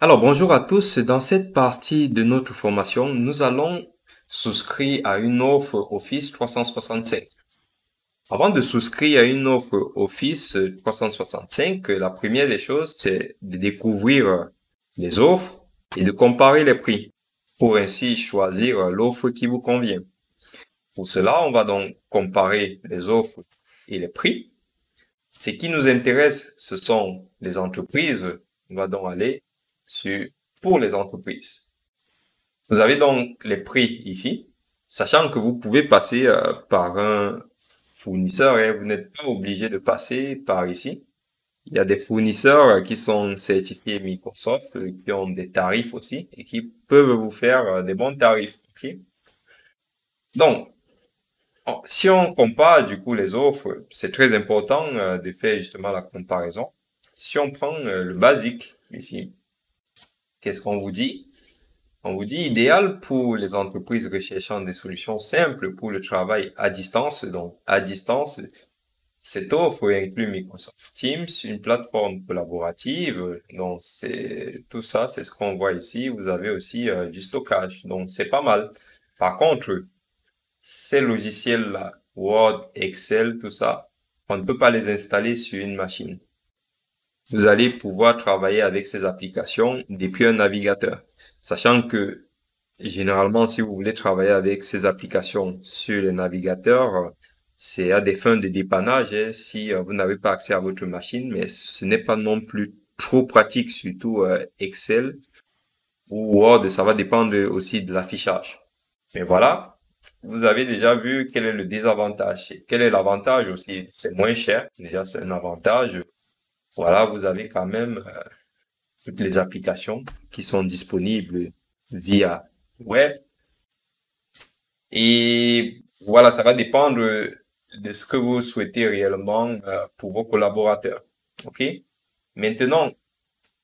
Alors bonjour à tous, dans cette partie de notre formation, nous allons souscrire à une offre Office 365. Avant de souscrire à une offre Office 365, la première des choses, c'est de découvrir les offres et de comparer les prix pour ainsi choisir l'offre qui vous convient. Pour cela, on va donc comparer les offres et les prix. Ce qui nous intéresse, ce sont les entreprises. On va donc aller sur pour les entreprises. Vous avez donc les prix ici, sachant que vous pouvez passer par un fournisseur et vous n'êtes pas obligé de passer par ici. Il y a des fournisseurs qui sont certifiés Microsoft, qui ont des tarifs aussi et qui peuvent vous faire des bons tarifs. Okay? Donc, si on compare du coup les offres, c'est très important de faire justement la comparaison. Si on prend le basique ici, qu'est-ce qu'on vous dit? On vous dit idéal pour les entreprises recherchant des solutions simples pour le travail à distance. Donc, à distance, cette offre inclut Microsoft Teams, une plateforme collaborative. Donc, c'est tout ça, c'est ce qu'on voit ici. Vous avez aussi du stockage. Donc, c'est pas mal. Par contre, ces logiciels-là, Word, Excel, tout ça, on ne peut pas les installer sur une machine. Vous allez pouvoir travailler avec ces applications depuis un navigateur. Sachant que, généralement, si vous voulez travailler avec ces applications sur les navigateurs, c'est à des fins de dépannage, hein, si vous n'avez pas accès à votre machine, mais ce n'est pas non plus trop pratique, surtout Excel ou Word, ça va dépendre aussi de l'affichage. Mais voilà, vous avez déjà vu quel est le désavantage. Quel est l'avantage aussi? C'est moins cher. Déjà, c'est un avantage. Voilà, vous avez quand même toutes les applications qui sont disponibles via web. Et voilà, ça va dépendre de ce que vous souhaitez réellement pour vos collaborateurs. OK? Maintenant,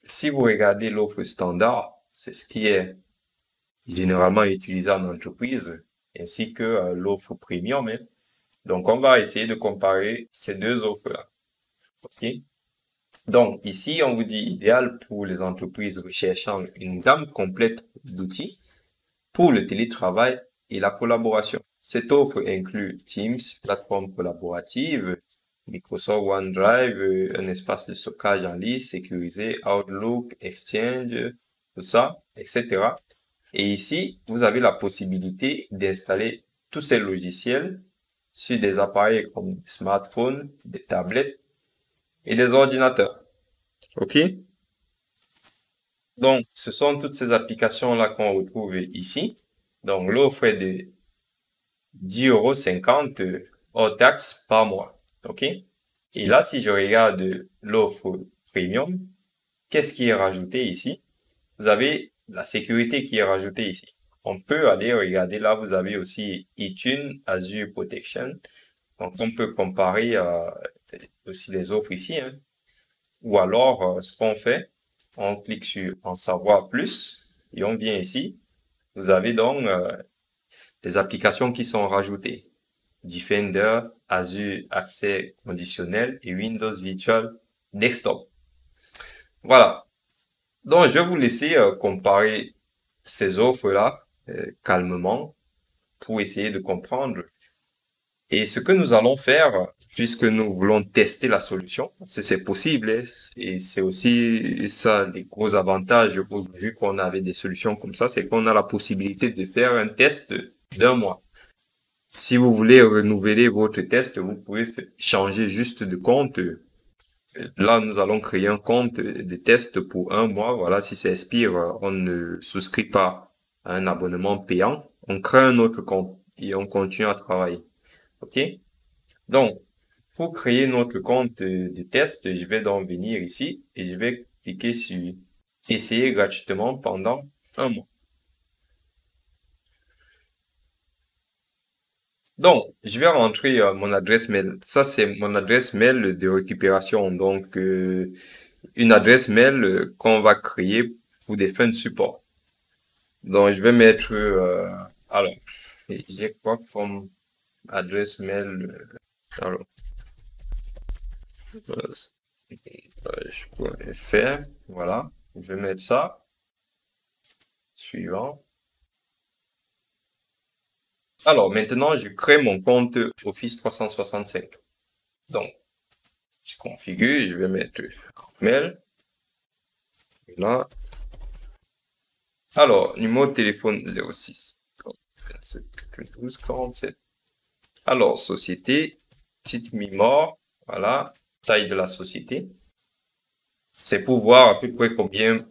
si vous regardez l'offre standard, c'est ce qui est généralement utilisé en entreprise, ainsi que l'offre premium, hein. Donc, on va essayer de comparer ces deux offres-là. OK? Donc, ici, on vous dit idéal pour les entreprises recherchant une gamme complète d'outils pour le télétravail et la collaboration. Cette offre inclut Teams, plateforme collaborative, Microsoft OneDrive, un espace de stockage en ligne sécurisé, Outlook, Exchange, tout ça, etc. Et ici, vous avez la possibilité d'installer tous ces logiciels sur des appareils comme des smartphones, des tablettes et des ordinateurs. OK? Donc, ce sont toutes ces applications-là qu'on retrouve ici. Donc, l'offre est de 10,50 € hors taxe par mois. OK? Et là, si je regarde l'offre premium, qu'est-ce qui est rajouté ici? Vous avez la sécurité qui est rajoutée ici. On peut aller regarder là, vous avez aussi iTunes, Azure Protection. Donc, on peut comparer aussi les offres ici, hein. Ou alors, ce qu'on fait, on clique sur en savoir plus et on vient ici. Vous avez donc les applications qui sont rajoutées. Defender, Azure Accès Conditionnel et Windows Virtual Desktop. Voilà. Donc, je vais vous laisser comparer ces offres-là calmement pour essayer de comprendre. Et ce que nous allons faire, puisque nous voulons tester la solution, c'est possible, hein, et c'est aussi ça les gros avantages aujourd'hui qu'on avait des solutions comme ça, c'est qu'on a la possibilité de faire un test d'un mois. Si vous voulez renouveler votre test, vous pouvez changer juste de compte. Là, nous allons créer un compte de test pour un mois. Voilà, si ça expire, on ne souscrit pas à un abonnement payant. On crée un autre compte et on continue à travailler. OK? Donc, pour créer notre compte de test, je vais donc venir ici et je vais cliquer sur essayer gratuitement pendant un mois. Donc, je vais rentrer mon adresse mail. Ça, c'est mon adresse mail de récupération. Donc, une adresse mail qu'on va créer pour des fins de support. Donc, je vais mettre, alors, j'ai quoi comme adresse mail? Alors, je pourrais faire, voilà, je vais mettre ça. Suivant. Alors, maintenant, je crée mon compte Office 365. Donc, je configure, je vais mettre mail. Là. Alors, numéro de téléphone 06 27 92 47. Alors, société, titre mi-mort, voilà, taille de la société. C'est pour voir à peu près combien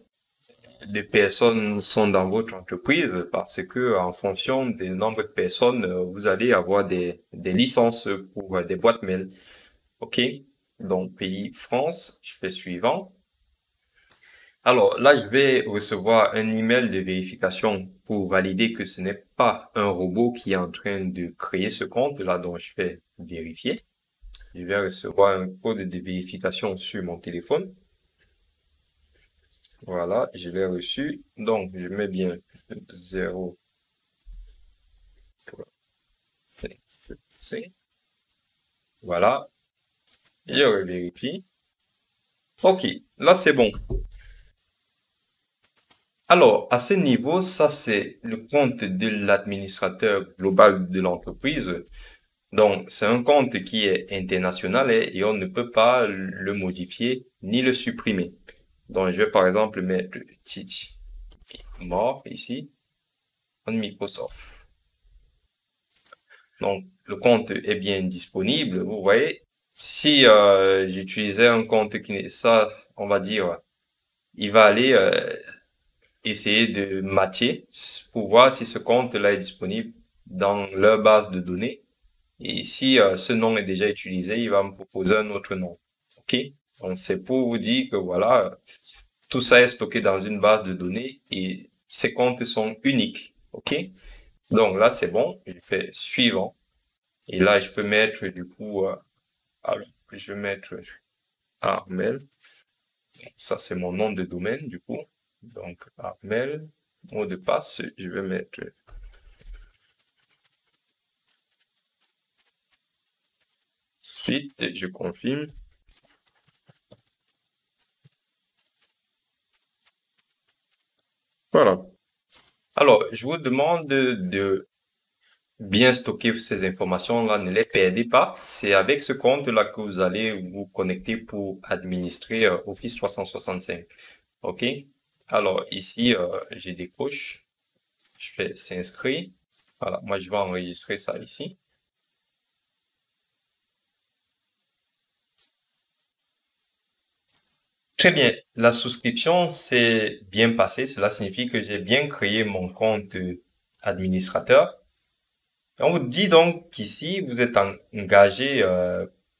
de personnes sont dans votre entreprise parce que en fonction des nombres de personnes, vous allez avoir des licences pour des boîtes mail. OK? Donc, pays France, je fais suivant. Alors là, je vais recevoir un email de vérification pour valider que ce n'est pas un robot qui est en train de créer ce compte là dont je fais vérifier. Je vais recevoir un code de vérification sur mon téléphone. Voilà, je l'ai reçu. Donc, je mets bien 0, 5. Voilà, je vérifie. OK, là c'est bon. Alors, à ce niveau, ça c'est le compte de l'administrateur global de l'entreprise. Donc, c'est un compte qui est international et on ne peut pas le modifier ni le supprimer. Donc, je vais par exemple mettre Titi mort ici en Microsoft. Donc, le compte est bien disponible. Vous voyez, si j'utilisais un compte qui n'est ça, on va dire, il va aller essayer de matcher pour voir si ce compte-là est disponible dans leur base de données. Et si ce nom est déjà utilisé, il va me proposer un autre nom. OK? Donc, c'est pour vous dire que voilà, tout ça est stocké dans une base de données et ces comptes sont uniques. OK? Donc là, c'est bon. Je fais suivant. Et là, je peux mettre du coup, alors, je vais mettre Armel. Ça, c'est mon nom de domaine du coup. Donc, Armel. Mot de passe, je vais mettre suite. Je confirme. Voilà. Alors, je vous demande de bien stocker ces informations-là, ne les perdez pas. C'est avec ce compte-là que vous allez vous connecter pour administrer Office 365. OK? Alors, ici, j'ai des couches. Je fais s'inscrire. Voilà, moi, je vais enregistrer ça ici. Très bien. La souscription s'est bien passée. Cela signifie que j'ai bien créé mon compte administrateur. On vous dit donc qu'ici, vous êtes engagé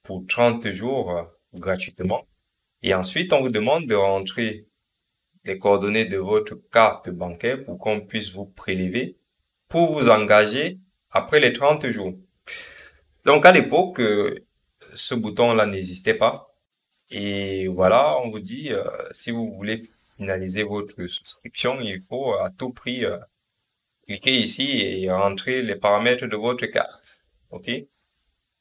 pour 30 jours gratuitement. Et ensuite, on vous demande de rentrer les coordonnées de votre carte bancaire pour qu'on puisse vous prélever pour vous engager après les 30 jours. Donc, à l'époque, ce bouton-là n'existait pas. Et voilà, on vous dit, si vous voulez finaliser votre souscription, il faut à tout prix cliquer ici et rentrer les paramètres de votre carte. OK?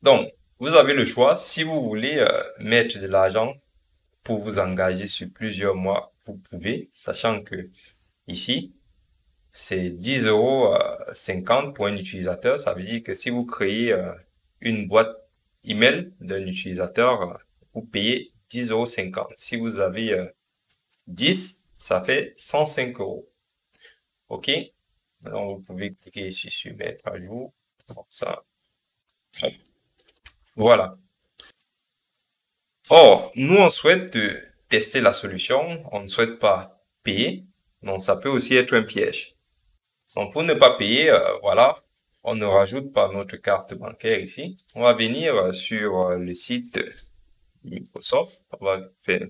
Donc, vous avez le choix. Si vous voulez mettre de l'argent pour vous engager sur plusieurs mois, vous pouvez, sachant que ici, c'est 10,50 € pour un utilisateur. Ça veut dire que si vous créez une boîte email d'un utilisateur, vous payez 10,50 €. Si vous avez 10, ça fait 105 €. OK? Alors, vous pouvez cliquer ici sur mettre à jour. Comme ça. Voilà. Or, nous, on souhaite tester la solution. On ne souhaite pas payer. Donc, ça peut aussi être un piège. Donc, pour ne pas payer, voilà, on ne rajoute pas notre carte bancaire ici. On va venir sur le site Microsoft. On va faire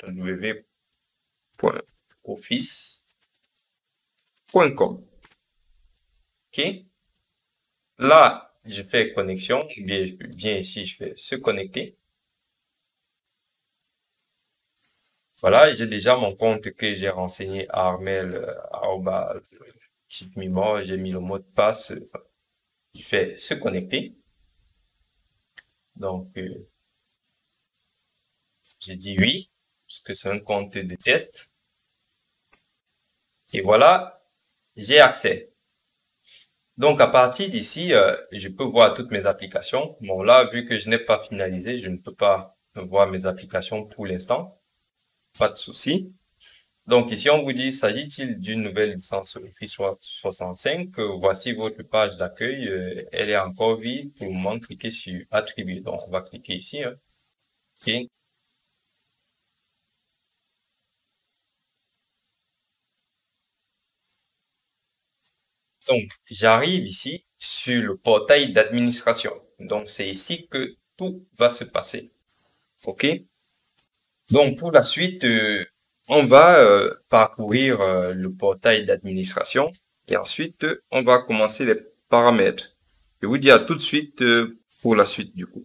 www.office.com. OK? Là, je fais connexion. Ou bien, je viens ici, je fais se connecter. Voilà, j'ai déjà mon compte que j'ai renseigné à Armel, j'ai mis le mot de passe, je fais se connecter. Donc, j'ai dit oui, parce que c'est un compte de test. Et voilà, j'ai accès. Donc, à partir d'ici, je peux voir toutes mes applications. Bon, là, vu que je n'ai pas finalisé, je ne peux pas voir mes applications pour l'instant. Pas de souci. Donc, ici, on vous dit, s'agit-il d'une nouvelle licence Office 65? Voici votre page d'accueil. Elle est encore vide. Pour le moment, cliquez sur Attribuer. Donc, on va cliquer ici. Hein. OK. Donc, j'arrive ici sur le portail d'administration. Donc, c'est ici que tout va se passer. OK? Donc, pour la suite, on va parcourir le portail d'administration et ensuite, on va commencer les paramètres. Je vous dis à tout de suite pour la suite du coup.